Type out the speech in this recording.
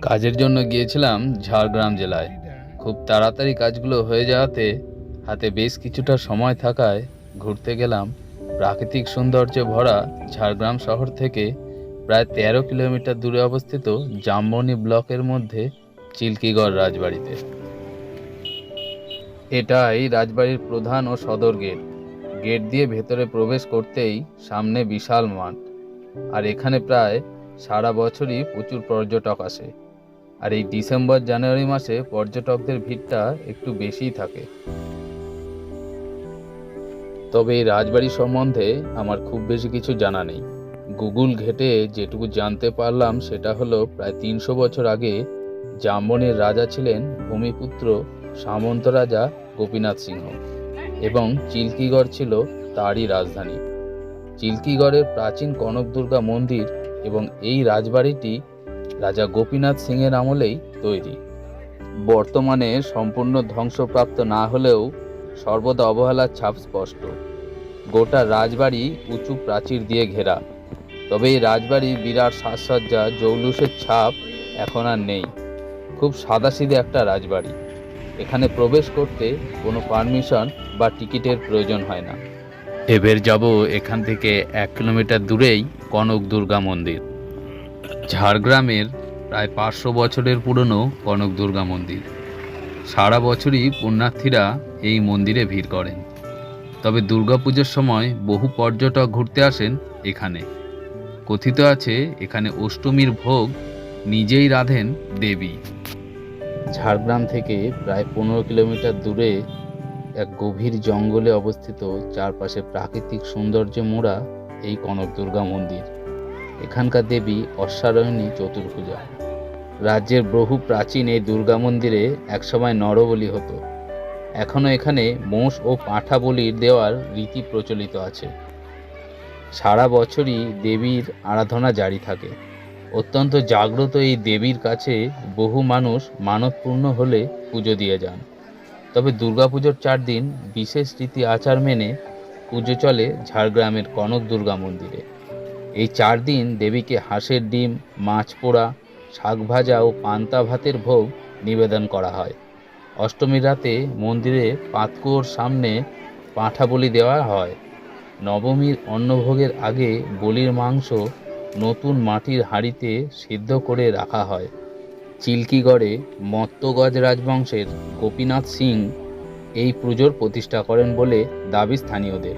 কাজের জন্য গিয়েছিলাম ঝাড়গ্রাম জেলায়। খুব তাড়াতাড়ি কাজগুলো হয়ে যাওয়াতে হাতে বেশ কিছুটা সময় থাকায় ঘুরতে গেলাম প্রাকৃতিক সৌন্দর্যে ভরা ঝাড়গ্রাম শহর থেকে প্রায় 13 কিলোমিটার দূরে অবস্থিত জামবনি ব্লকের মধ্যে চিল্কিগড় রাজবাড়িতে। এটাই রাজবাড়ির প্রধান ও সদর গেট। গেট দিয়ে ভেতরে প্রবেশ করতেই সামনে বিশাল মাঠ, আর এখানে প্রায় সারা বছরই প্রচুর পর্যটক আসে। আর এই ডিসেম্বর জানুয়ারি মাসে পর্যটকদের ভিড়টা একটু বেশিই থাকে। তবে এই রাজবাড়ি সম্বন্ধে আমার খুব বেশি কিছু জানা নেই। গুগল ঘেঁটে যেটুকু জানতে পারলাম সেটা হলো প্রায় 300 বছর আগে জামবনির রাজা ছিলেন ভূমিপুত্র সামন্ত রাজা গোপীনাথ সিংহ, এবং চিল্কিগড় ছিল তারই রাজধানী। চিল্কিগড়ের প্রাচীন কনক দুর্গা মন্দির এবং এই রাজবাড়িটি রাজা গোপীনাথ সিংয়ের আমলেই তৈরি। বর্তমানে সম্পূর্ণ ধ্বংসপ্রাপ্ত না হলেও সর্বদা অবহেলার ছাপ স্পষ্ট। গোটা রাজবাড়ি উঁচু প্রাচীর দিয়ে ঘেরা, তবে এই রাজবাড়ির বিরাট সাজসজ্জা জৌলুসের ছাপ এখন আর নেই। খুব সাদাসিধে একটা রাজবাড়ি। এখানে প্রবেশ করতে কোনো পারমিশন বা টিকিটের প্রয়োজন হয় না। এবার যাব এখান থেকে 1 কিলোমিটার দূরেই কনক দুর্গা মন্দির। ঝাড়গ্রামের প্রায় 500 বছরের পুরনো কনক দুর্গা মন্দির। সারা বছরই পুণ্যার্থীরা এই মন্দিরে ভিড় করেন, তবে দুর্গাপুজোর সময় বহু পর্যটক ঘুরতে আসেন এখানে। কথিত আছে এখানে অষ্টমীর ভোগ নিজেই রাঁধেন দেবী। ঝাড়গ্রাম থেকে প্রায় 15 কিলোমিটার দূরে এক গভীর জঙ্গলে অবস্থিত, চারপাশে প্রাকৃতিক সৌন্দর্যে মোড়া এই কনক দুর্গা মন্দির। এখানকার দেবী অশ্বারোহিণী চতুর্ভুজা। রাজ্যের বহু প্রাচীন এই দুর্গা মন্দিরে একসময় নরবলি হতো। এখনও এখানে মোষ ও পাঁঠা বলির দেওয়ার রীতি প্রচলিত আছে। সারা বছরই দেবীর আরাধনা জারি থাকে। অত্যন্ত জাগ্রত এই দেবীর কাছে বহু মানুষ মানত পূর্ণ হলে পুজো দিয়ে যান। তবে দুর্গাপুজোর 4 দিন বিশেষ রীতি আচার মেনে পুজো চলে ঝাড়গ্রামের কনক দুর্গা মন্দিরে। এই 4 দিন দেবীকে হাঁসের ডিম, মাছ পোড়া, শাক ভাজা ও পান্তা ভাতের ভোগ নিবেদন করা হয়। অষ্টমীর রাতে মন্দিরে পাতকুয়োর সামনে পাঁঠা বলি দেওয়া হয়। নবমীর অন্নভোগের আগে বলির মাংস নতুন মাটির হাঁড়িতে সিদ্ধ করে রাখা হয়। চিল্কিগড়ে মত্তগজ রাজবংশের গোপীনাথ সিং এই পুজোর প্রতিষ্ঠা করেন বলে দাবি স্থানীয়দের।